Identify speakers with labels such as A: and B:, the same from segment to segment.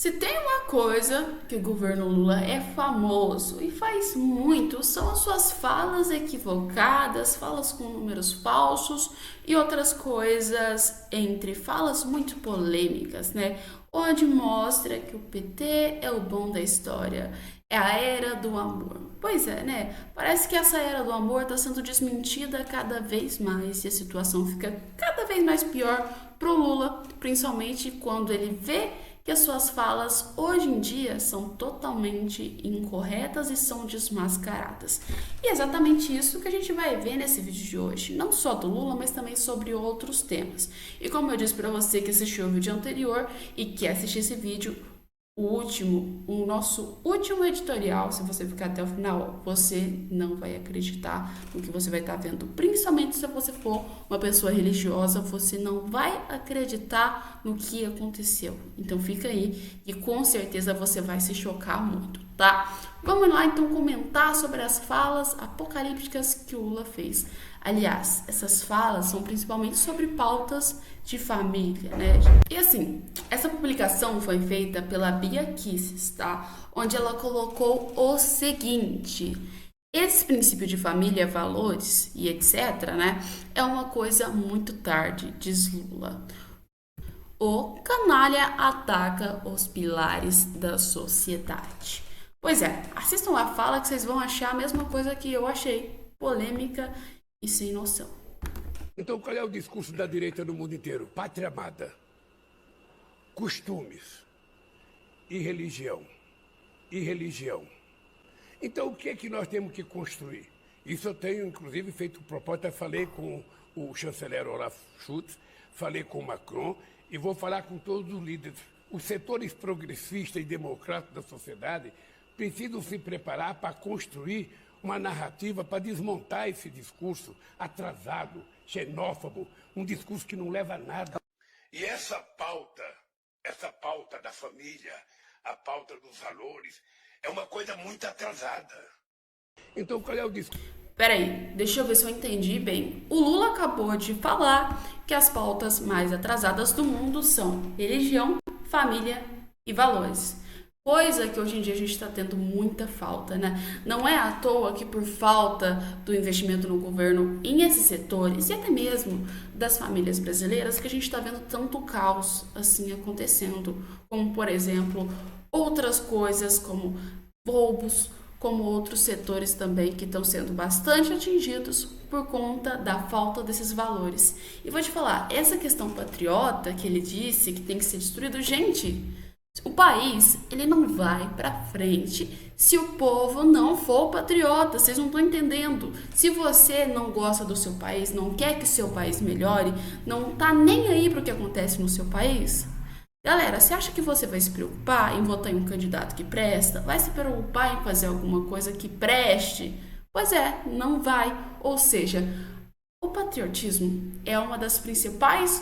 A: Se tem uma coisa que o governo Lula é famoso e faz muito, são as suas falas equivocadas, falas com números falsos e outras coisas entre falas muito polêmicas, né? Onde mostra que o PT é o bom da história, é a era do amor. Pois é, né? Parece que essa era do amor está sendo desmentida cada vez mais e a situação fica cada vez mais pior pro Lula, principalmente quando ele vê que as suas falas hoje em dia são totalmente incorretas e são desmascaradas. E é exatamente isso que a gente vai ver nesse vídeo de hoje, não só do Lula, mas também sobre outros temas. E como eu disse para você que assistiu o vídeo anterior e quer assistir esse vídeo, o nosso último editorial, se você ficar até o final, você não vai acreditar no que você vai estar vendo. Principalmente se você for uma pessoa religiosa, você não vai acreditar no que aconteceu. Então fica aí e com certeza você vai se chocar muito, tá? Vamos lá então comentar sobre as falas apocalípticas que o Lula fez. Aliás, essas falas são principalmente sobre pautas de família, né? E assim, essa publicação foi feita pela Bia Kicis, tá? Onde ela colocou o seguinte: esse princípio de família, valores e etc, né? É uma coisa muito tarde, diz Lula. O canalha ataca os pilares da sociedade. Pois é, assistam a fala que vocês vão achar a mesma coisa que eu achei, polêmica e sem noção.
B: Então, qual é o discurso da direita no mundo inteiro? Pátria amada, costumes e religião. E religião. Então, o que é que nós temos que construir? Isso eu tenho, inclusive, feito proposta. Falei com o chanceler Olaf Scholz, falei com Macron e vou falar com todos os líderes. Os setores progressistas e democráticos da sociedade precisam se preparar para construir uma narrativa para desmontar esse discurso atrasado, xenófobo, um discurso que não leva a nada. E essa pauta da família, a pauta dos valores, é uma coisa muito atrasada. Então, qual é o discurso?
A: Peraí, deixa eu ver se eu entendi bem. O Lula acabou de falar que as pautas mais atrasadas do mundo são religião, família e valores. Coisa que hoje em dia a gente está tendo muita falta, né? Não é à toa que por falta do investimento no governo em esses setores e até mesmo das famílias brasileiras que a gente está vendo tanto caos assim acontecendo, como por exemplo outras coisas como roubos, como outros setores também que estão sendo bastante atingidos por conta da falta desses valores. E vou te falar, essa questão patriota que ele disse que tem que ser destruído, gente, o país, ele não vai para frente se o povo não for patriota. Vocês não estão entendendo. Se você não gosta do seu país, não quer que seu país melhore, não tá nem aí para o que acontece no seu país, galera, você acha que você vai se preocupar em votar em um candidato que presta? Vai se preocupar em fazer alguma coisa que preste? Pois é, não vai. Ou seja, o patriotismo é uma das principais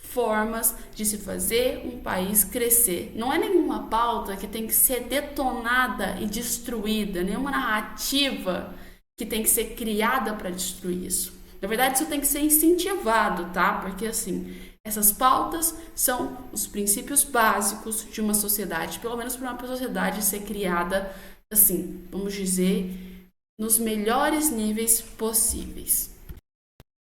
A: formas de se fazer um país crescer. Não é nenhuma pauta que tem que ser detonada e destruída, nenhuma narrativa que tem que ser criada para destruir isso. Na verdade, isso tem que ser incentivado, tá? Porque assim, essas pautas são os princípios básicos de uma sociedade, pelo menos para uma sociedade ser criada, assim, vamos dizer, nos melhores níveis possíveis.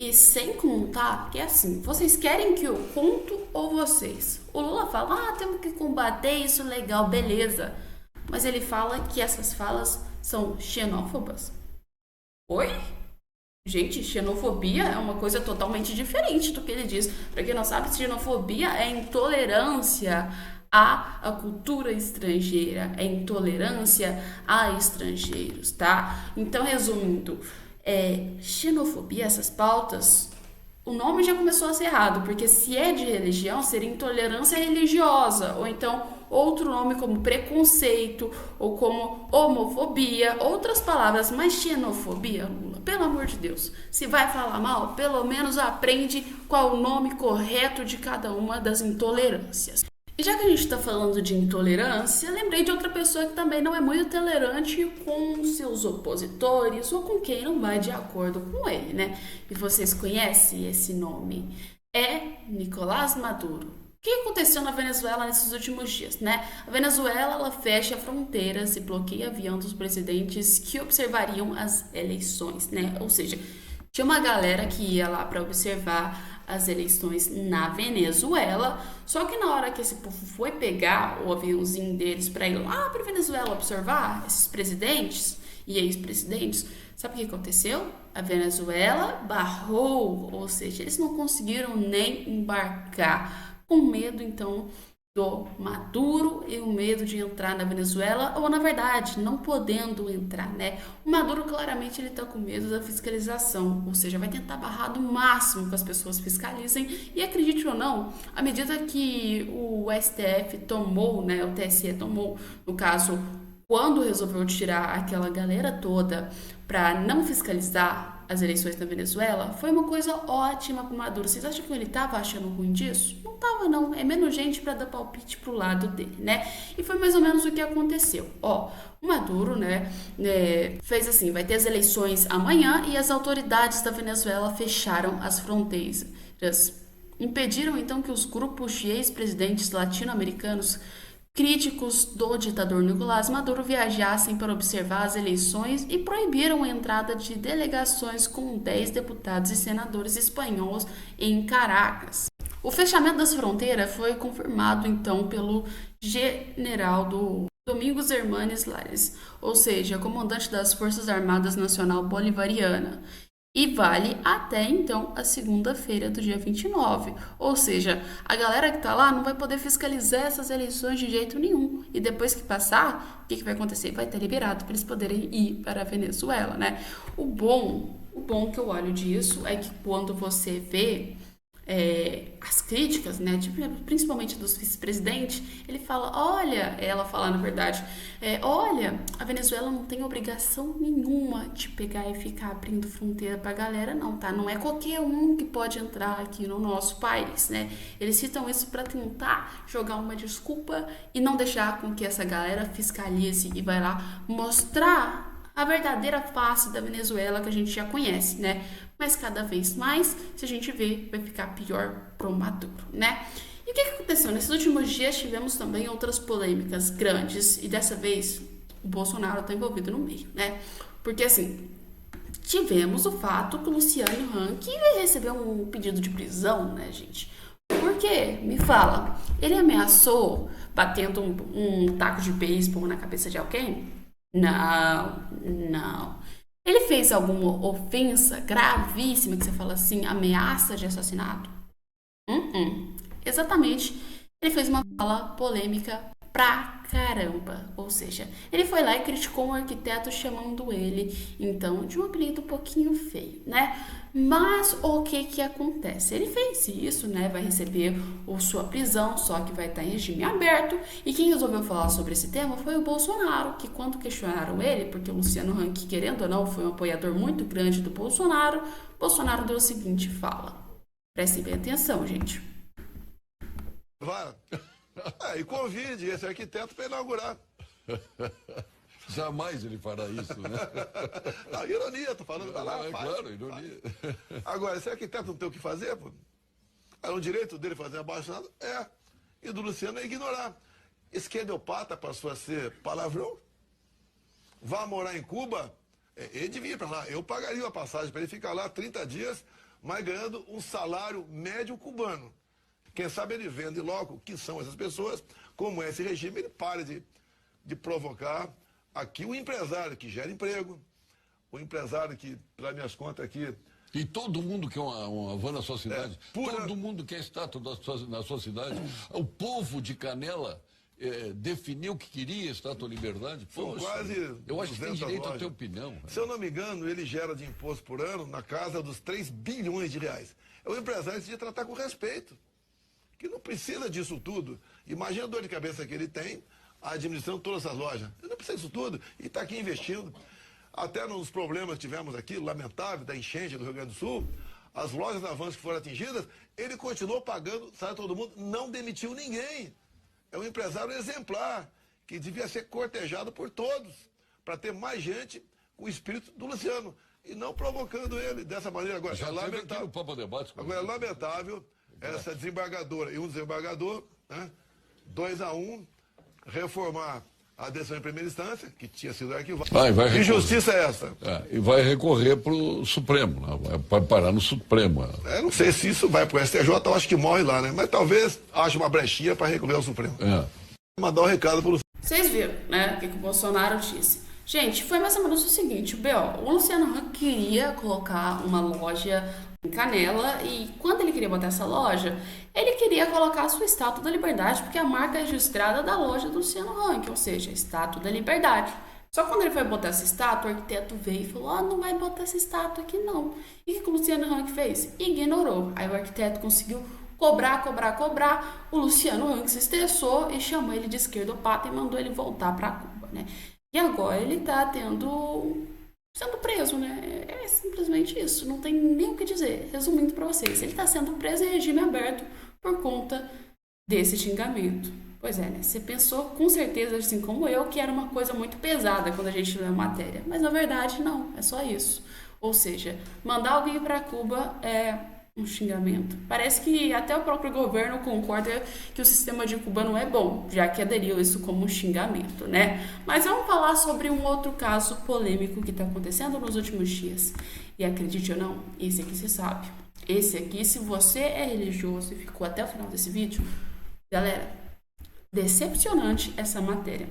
A: E sem contar que é assim, vocês querem que eu conto ou vocês? O Lula fala, temos que combater isso, legal, beleza. Mas ele fala que essas falas são xenófobas. Oi? Gente, xenofobia é uma coisa totalmente diferente do que ele diz. Para quem não sabe, xenofobia é intolerância à cultura estrangeira, é intolerância a estrangeiros, tá? Então, resumindo, xenofobia, essas pautas, o nome já começou a ser errado, porque se é de religião, seria intolerância religiosa, ou então outro nome como preconceito, ou como homofobia, outras palavras, mas xenofobia, Lula, pelo amor de Deus, se vai falar mal, pelo menos aprende qual o nome correto de cada uma das intolerâncias. E já que a gente está falando de intolerância, lembrei de outra pessoa que também não é muito tolerante com seus opositores ou com quem não vai de acordo com ele, né? E vocês conhecem esse nome? É Nicolás Maduro. O que aconteceu na Venezuela nesses últimos dias, né? A Venezuela, ela fecha fronteiras e bloqueia avião dos presidentes que observariam as eleições, né? Ou seja, tinha uma galera que ia lá para observar as eleições na Venezuela, só que na hora que esse povo foi pegar o aviãozinho deles para ir lá para Venezuela observar esses presidentes e ex-presidentes, sabe o que aconteceu? A Venezuela barrou, ou seja, eles não conseguiram nem embarcar, com medo então do Maduro e o medo de entrar na Venezuela, ou na verdade, não podendo entrar, né? O Maduro claramente ele tá com medo da fiscalização, ou seja, vai tentar barrar do máximo que as pessoas fiscalizem, e acredite ou não, à medida que o STF tomou, né, o TSE tomou, no caso, quando resolveu tirar aquela galera toda para não fiscalizar as eleições na Venezuela, foi uma coisa ótima para o Maduro. Vocês acham que ele estava achando ruim disso? Não estava, não. É menos gente para dar palpite pro lado dele, né? E foi mais ou menos o que aconteceu. Ó, o Maduro, né, fez assim, vai ter as eleições amanhã e as autoridades da Venezuela fecharam as fronteiras. Impediram, então, que os grupos de ex-presidentes latino-americanos críticos do ditador Nicolás Maduro viajassem para observar as eleições e proibiram a entrada de delegações com 10 deputados e senadores espanhóis em Caracas. O fechamento das fronteiras foi confirmado então pelo general do Domingos Hermanes Lares, ou seja, comandante das Forças Armadas Nacional Bolivariana. E vale até então a segunda-feira do dia 29. Ou seja, a galera que tá lá não vai poder fiscalizar essas eleições de jeito nenhum. E depois que passar, o que vai acontecer? Vai ter liberado para eles poderem ir para a Venezuela, né? O bom que eu olho disso é que quando você vê as críticas, né, tipo, principalmente dos vice-presidentes, ele fala, olha, ela fala na verdade, olha, a Venezuela não tem obrigação nenhuma de pegar e ficar abrindo fronteira pra galera, não, tá? Não é qualquer um que pode entrar aqui no nosso país, né? Eles citam isso para tentar jogar uma desculpa e não deixar com que essa galera fiscalize e vai lá mostrar a verdadeira face da Venezuela que a gente já conhece, né? Mas cada vez mais, se a gente ver, vai ficar pior pro Maduro, né? E o que aconteceu? Nesses últimos dias tivemos também outras polêmicas grandes e dessa vez o Bolsonaro tá envolvido no meio, né? Porque assim, tivemos o fato que o Luciano Huck recebeu um pedido de prisão, né, gente? Por quê? Me fala. Ele ameaçou batendo um taco de beisebol na cabeça de alguém? Não. Ele fez alguma ofensa gravíssima que você fala assim, ameaça de assassinato? Exatamente. Ele fez uma fala polêmica pra caramba. Ou seja, ele foi lá e criticou um arquiteto chamando ele, então, de um apelido um pouquinho feio, né? Mas o que acontece? Ele fez isso, né? Vai receber sua prisão, só que vai estar em regime aberto. E quem resolveu falar sobre esse tema foi o Bolsonaro, que quando questionaram ele, porque o Luciano Huck, querendo ou não, foi um apoiador muito grande do Bolsonaro, Bolsonaro deu a seguinte fala. Prestem bem atenção, gente.
C: Vai. E convide esse arquiteto para inaugurar.
D: Jamais ele fará isso, né?
C: Não, ironia, tô falando. Tá lá,
D: claro, ironia.
C: Agora, esse arquiteto não tem o que fazer, pô. É um direito dele fazer abaixo-assinado? E do Luciano é ignorar. Esquerdopata passou a ser palavrão? Vá morar em Cuba? Ele devia ir para lá. Eu pagaria a passagem para ele ficar lá 30 dias, mas ganhando um salário médio cubano. Quem sabe ele vende logo que são essas pessoas, como é esse regime, ele para de provocar aqui o empresário que gera emprego, o empresário que, pelas minhas contas aqui...
D: E todo mundo quer uma van na sua cidade, todo mundo quer estátua na sua cidade. O povo de Canela definiu que queria estátua Liberdade.
C: São quase
D: eu acho que tem direito
C: lojas.
D: a ter opinião.
C: Se eu não me engano, ele gera de imposto por ano na casa dos 3 bilhões de reais. É o empresário que se tratar com respeito, que não precisa disso tudo. Imagina a dor de cabeça que ele tem administrando todas essas lojas. Ele não precisa disso tudo e está aqui investindo. Até nos problemas que tivemos aqui, lamentável, da enchente do Rio Grande do Sul, as lojas Avanço que foram atingidas, ele continuou pagando, sabe todo mundo, não demitiu ninguém. É um empresário exemplar, que devia ser cortejado por todos, para ter mais gente com o espírito do Luciano, e não provocando ele dessa maneira. Agora,
D: Já
C: é lamentável.
D: no Papo Debate,
C: agora, é lamentável essa desembargadora e um desembargador, né? 2-1, reformar a decisão em primeira instância, que tinha sido arquivada. Que justiça é essa?
D: E vai recorrer para o Supremo, né? Vai parar no Supremo.
C: Não sei se isso vai para o STJ, eu acho que morre lá, né? Mas talvez ache uma brechinha para recorrer ao Supremo. Mandar um recado para o...
A: Vocês viram, né, o que o Bolsonaro disse. Gente, foi mais ou menos o seguinte, o Luciano Huck queria colocar uma loja em Canela e quando ele queria botar essa loja, ele queria colocar a sua Estátua da Liberdade, porque a marca é registrada da loja do Luciano Huck, ou seja, a Estátua da Liberdade. Só quando ele foi botar essa estátua, o arquiteto veio e falou, não vai botar essa estátua aqui não. E o que o Luciano Huck fez? Ignorou. Aí o arquiteto conseguiu cobrar. O Luciano Huck se estressou e chamou ele de esquerdopata e mandou ele voltar para Cuba, né? E agora ele tá sendo preso, né? É simplesmente isso, não tem nem o que dizer. Resumindo para vocês, ele tá sendo preso em regime aberto por conta desse xingamento. Pois é, né? Você pensou com certeza, assim como eu, que era uma coisa muito pesada quando a gente lê a matéria. Mas na verdade não, é só isso. Ou seja, mandar alguém para Cuba é um xingamento. Parece que até o próprio governo concorda que o sistema de Cuba não é bom, já que aderiu isso como um xingamento, né? Mas vamos falar sobre um outro caso polêmico que está acontecendo nos últimos dias. E acredite ou não, esse aqui você sabe. Esse aqui, se você é religioso e ficou até o final desse vídeo, galera, decepcionante essa matéria.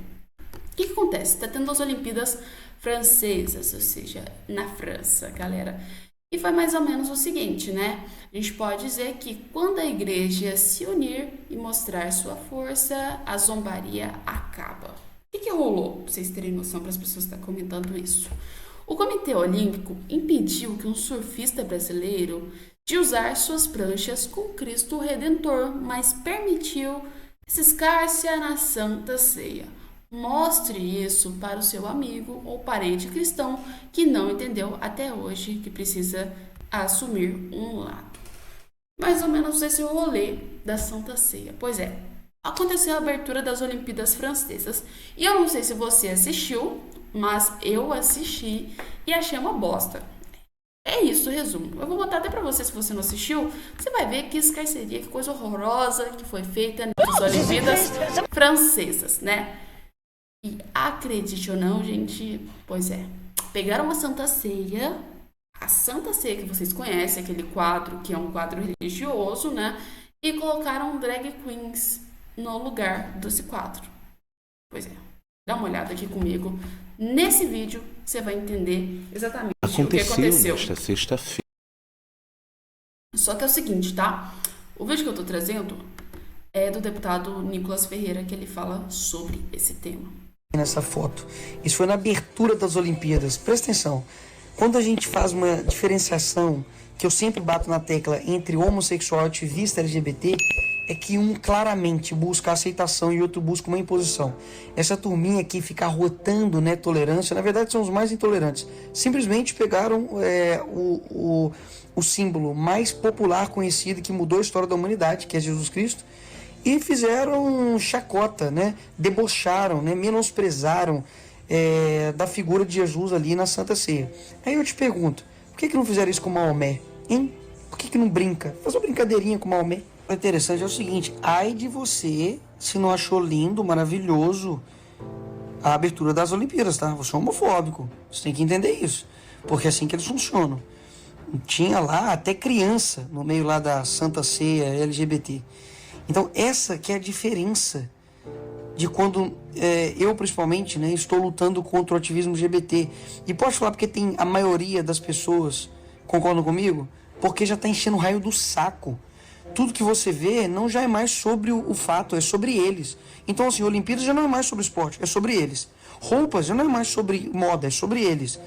A: O que acontece? Está tendo as Olimpíadas Francesas, ou seja, na França, galera. E foi mais ou menos o seguinte, né? A gente pode dizer que quando a igreja se unir e mostrar sua força, a zombaria acaba. O que rolou? Pra vocês terem noção, para as pessoas que estão comentando isso. O Comitê Olímpico impediu que um surfista brasileiro de usar suas pranchas com Cristo Redentor, mas permitiu ciscar-se na Santa Ceia. Mostre isso para o seu amigo ou parente cristão que não entendeu até hoje que precisa assumir um lado. Mais ou menos esse rolê da Santa Ceia. Pois é, aconteceu a abertura das Olimpíadas Francesas e eu não sei se você assistiu, mas eu assisti e achei uma bosta. É isso o resumo. Eu vou botar até pra você, se você não assistiu, você vai ver que escarceria, que coisa horrorosa que foi feita nas Olimpíadas Francesas, né? E acredite ou não, gente, pois é, pegaram a Santa Ceia que vocês conhecem, aquele quadro que é um quadro religioso, né? E colocaram drag queens no lugar desse quadro. Pois é, dá uma olhada aqui comigo. Nesse vídeo, você vai entender exatamente o que aconteceu.
E: Nesta sexta-feira.
A: Só que é o seguinte, tá? O vídeo que eu tô trazendo é do deputado Nicolas Ferreira, que ele fala sobre esse tema.
F: Nessa foto. Isso foi na abertura das Olimpíadas. Presta atenção. Quando a gente faz uma diferenciação, que eu sempre bato na tecla, entre homossexual e ativista LGBT, é que um claramente busca aceitação e outro busca uma imposição. Essa turminha aqui fica rotando, né, tolerância, na verdade são os mais intolerantes. Simplesmente pegaram o símbolo mais popular conhecido que mudou a história da humanidade, que é Jesus Cristo, e fizeram chacota, né? Debocharam, né? Menosprezaram da figura de Jesus ali na Santa Ceia. Aí eu te pergunto, por que não fizeram isso com Maomé? Hein? Por que não brinca? Faz uma brincadeirinha com Maomé. O interessante é o seguinte, ai de você se não achou lindo, maravilhoso a abertura das Olimpíadas, tá? Você é homofóbico, você tem que entender isso, porque é assim que eles funcionam. Tinha lá até criança no meio lá da Santa Ceia LGBT. Então, essa que é a diferença de quando eu, principalmente, né, estou lutando contra o ativismo LGBT. E posso falar porque tem a maioria das pessoas concordam comigo? Porque já está enchendo o raio do saco. Tudo que você vê não já é mais sobre o fato, é sobre eles. Então, assim, Olimpíadas já não é mais sobre esporte, é sobre eles. Roupas já não é mais sobre moda, é sobre eles.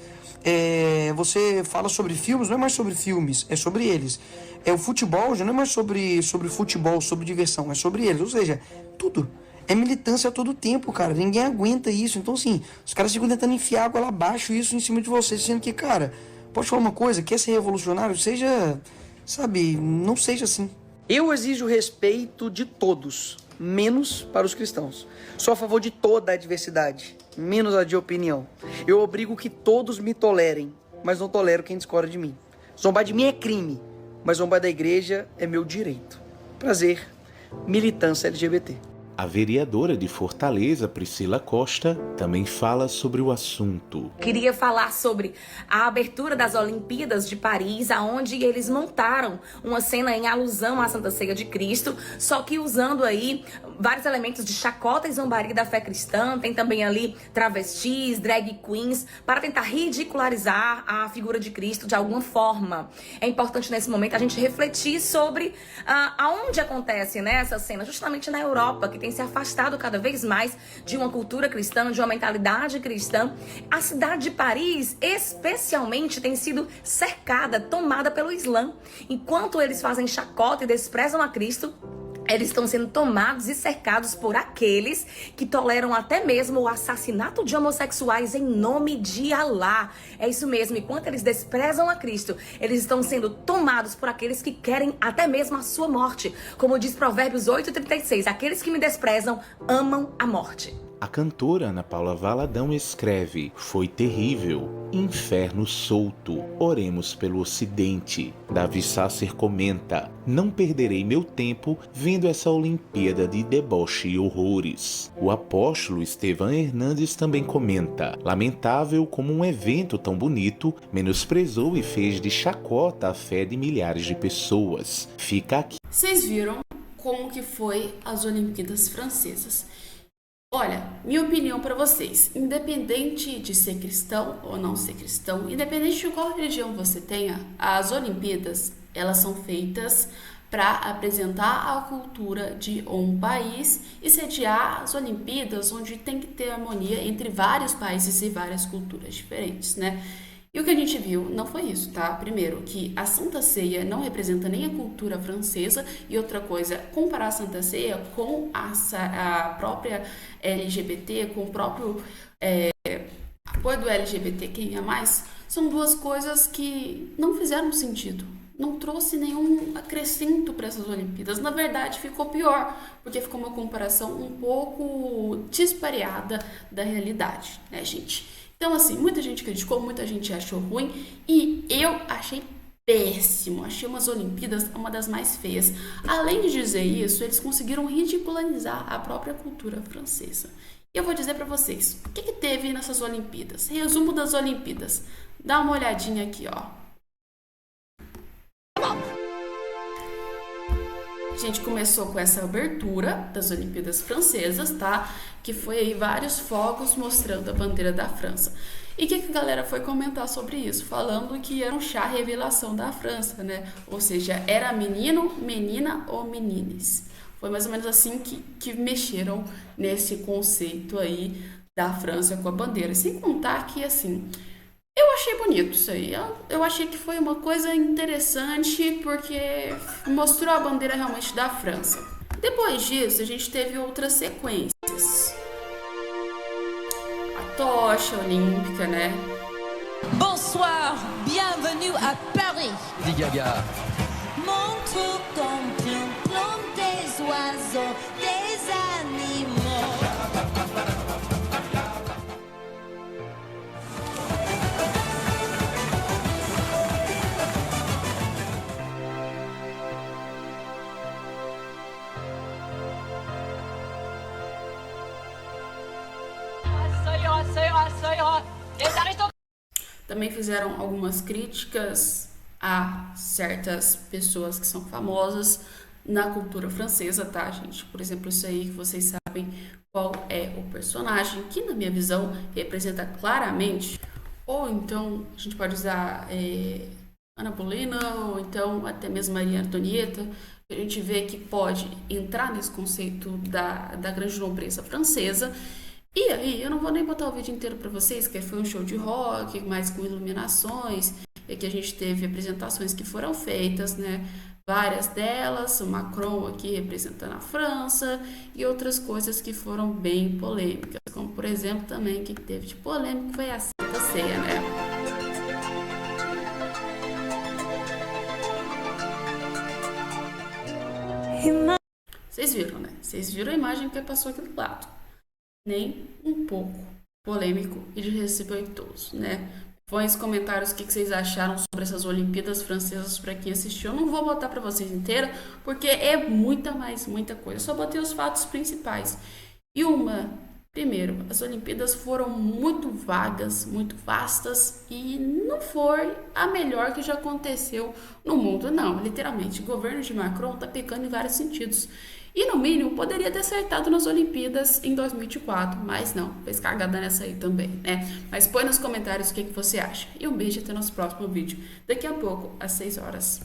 F: Você fala sobre filmes, não é mais sobre filmes, é sobre eles. O futebol já não é mais sobre futebol, sobre diversão, é sobre eles. Ou seja, tudo. É militância a todo tempo, cara. Ninguém aguenta isso. Então, assim, os caras ficam tentando enfiar água lá abaixo isso em cima de você, sendo que, cara, pode falar uma coisa, quer ser revolucionário, seja, sabe, não seja assim. Eu exijo respeito de todos, menos para os cristãos. Sou a favor de toda a diversidade, menos a de opinião. Eu obrigo que todos me tolerem, mas não tolero quem discorda de mim. Zombar de mim é crime, mas zombar da igreja é meu direito. Prazer, militância LGBT.
E: A vereadora de Fortaleza, Priscila Costa, também fala sobre o assunto.
G: Queria falar sobre a abertura das Olimpíadas de Paris, aonde eles montaram uma cena em alusão à Santa Ceia de Cristo, só que usando aí vários elementos de chacota e zombaria da fé cristã. Tem também ali travestis, drag queens, para tentar ridicularizar a figura de Cristo de alguma forma. É importante nesse momento a gente refletir sobre aonde acontece, né, essa cena, justamente na Europa, que tem se afastado cada vez mais de uma cultura cristã, de uma mentalidade cristã. A cidade de Paris, especialmente, tem sido cercada, tomada pelo Islã. Enquanto eles fazem chacota e desprezam a Cristo, eles estão sendo tomados e cercados por aqueles que toleram até mesmo o assassinato de homossexuais em nome de Alá. É isso mesmo, enquanto eles desprezam a Cristo, eles estão sendo tomados por aqueles que querem até mesmo a sua morte. Como diz Provérbios 8:36, aqueles que me desprezam amam a morte.
E: A cantora Ana Paula Valadão escreve: foi terrível, inferno solto, oremos pelo Ocidente. Davi Sasser comenta: não perderei meu tempo vendo essa Olimpíada de deboche e horrores. O apóstolo Estevam Hernandes também comenta: lamentável como um evento tão bonito menosprezou e fez de chacota a fé de milhares de pessoas. Fica aqui.
A: Vocês viram como que foi as Olimpíadas Francesas? Olha, minha opinião para vocês, independente de ser cristão ou não ser cristão, independente de qual religião você tenha, as Olimpíadas, elas são feitas para apresentar a cultura de um país e sediar as Olimpíadas, onde tem que ter harmonia entre vários países e várias culturas diferentes, né? E o que a gente viu não foi isso, tá? Primeiro, que a Santa Ceia não representa nem a cultura francesa, e outra coisa, comparar a Santa Ceia com a própria LGBT, com o próprio apoio do LGBTQIA+, são duas coisas que não fizeram sentido. Não trouxe nenhum acrescento para essas Olimpíadas. Na verdade, ficou pior, porque ficou uma comparação um pouco dispareada da realidade, né, gente? Então, assim, muita gente criticou, muita gente achou ruim, e eu achei péssimo. Achei umas Olimpíadas uma das mais feias. Além de dizer isso, eles conseguiram ridicularizar a própria cultura francesa. E eu vou dizer pra vocês, o que teve nessas Olimpíadas? Resumo das Olimpíadas. Dá uma olhadinha aqui, ó. A gente começou com essa abertura das Olimpíadas Francesas, tá? Que foi aí vários fogos mostrando a bandeira da França. E o que a galera foi comentar sobre isso? Falando que era um chá revelação da França, né? Ou seja, era menino, menina ou menines. Foi mais ou menos assim que mexeram nesse conceito aí da França com a bandeira. Sem contar que, assim, eu achei bonito isso aí. Eu achei que foi uma coisa interessante porque mostrou a bandeira realmente da França. Depois disso, a gente teve outras sequências. A tocha olímpica, né?
H: Bonsoir, bienvenue à Paris.
I: Lady Gaga.
H: Montre comme plomb des oiseaux, des animaux.
A: Também fizeram algumas críticas a certas pessoas que são famosas na cultura francesa, tá, gente? Por exemplo, isso aí que vocês sabem qual é o personagem, que na minha visão representa claramente, ou então a gente pode usar Ana Bolena, ou então até mesmo Maria Antonieta. A gente vê que pode entrar nesse conceito da grande nobreza francesa. E aí, eu não vou nem botar o vídeo inteiro para vocês, que foi um show de rock, mais com iluminações, e que a gente teve apresentações que foram feitas, né? Várias delas, o Macron aqui representando a França, e outras coisas que foram bem polêmicas, como por exemplo também que teve de polêmica foi a Santa Ceia, né? Vocês viram, né? Vocês viram a imagem que passou aqui do lado. Nem um pouco polêmico e desrespeitoso, né? Põe nos comentários o que vocês acharam sobre essas Olimpíadas Francesas para quem assistiu. Eu não vou botar para vocês inteira, porque é muita coisa. Eu só botei os fatos principais. Primeiro, as Olimpíadas foram muito vagas, muito vastas e não foi a melhor que já aconteceu no mundo, não. Literalmente, o governo de Macron tá pecando em vários sentidos. E, no mínimo, poderia ter acertado nas Olimpíadas em 2024, mas não, fez cagada nessa aí também, né? Mas põe nos comentários o que você acha. E um beijo até nosso próximo vídeo, daqui a pouco, às 6 horas.